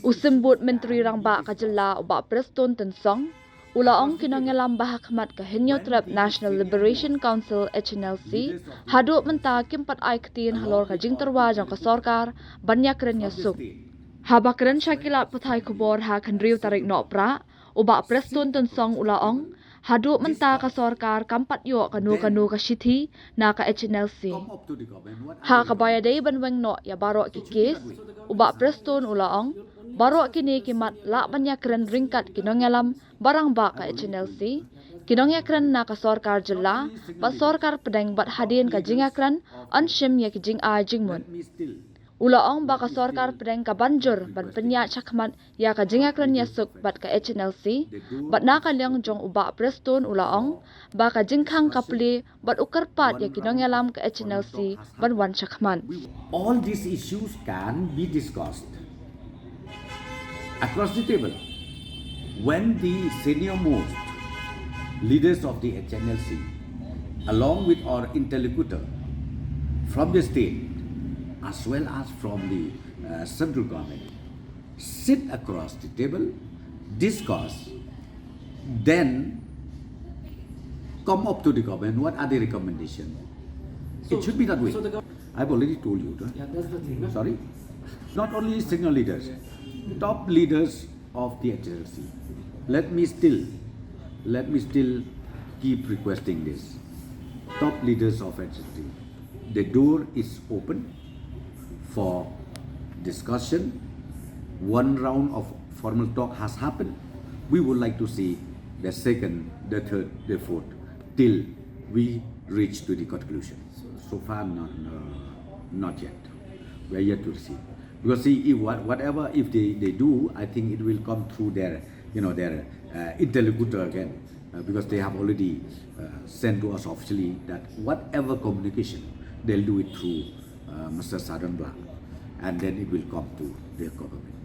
Usimbut Menteri Rangba Kajala Uba Preston Tensong, Ulaong Kinongialam Bahakmat Kahenyo Trap National Liberation Council HNLC, Haduk Menta Kimpat Aiktin Halor Kajing Terwa Jang Sorkar, Jingiakren iasuk. Habakren Shakilat Putai Kubor Ha Kandriu Tarik Nopra, Uba Preston Tensong Ulaong, Haduk Menta Sorkar Kampat Yo Kanu Kashiti na ka HNLC. Ha kabayadai banweng no ya barok kikis, Uba Preston Ulaong, barok kini kimat la Jingiakren ringkat kinongialam barang ba ka HNLC, kinongiakren na ka sorkar jela, bat sorkar pedeng bat hadin ka jingiakren, anshim ya kijing a jingmun. Ulaong ba ka sorkar pedeng ka banjur ban penya chakmat ya ka jingiakren iasuk bat ka HNLC, bat na ka liang jong Uba Preston Ulaong, ba ka jingkang kapli bat ukarpat ya kinongialam ka HNLC ban wan chakman. All these issues can be discussed across the table when the senior most leaders of the HNLC along with our interlocutor from the state as well as from the central government sit across the table, discuss, then come up to the government what are the recommendations. It should be that way. I've already told you. Yeah, that's the thing. Sorry? Not only senior leaders, top leaders of the HNLC. Let me still keep requesting this. Top leaders of HNLC. The door is open for discussion. One round of formal talk has happened. We would like to see the second, the third, the fourth, till we reach to the conclusion. So far, not yet. We are yet to see. Because see, if they do, I think it will come through their interlocutor again, because they have already sent to us officially that whatever communication, they'll do it through Mr. Sadonbla, and then it will come to their government.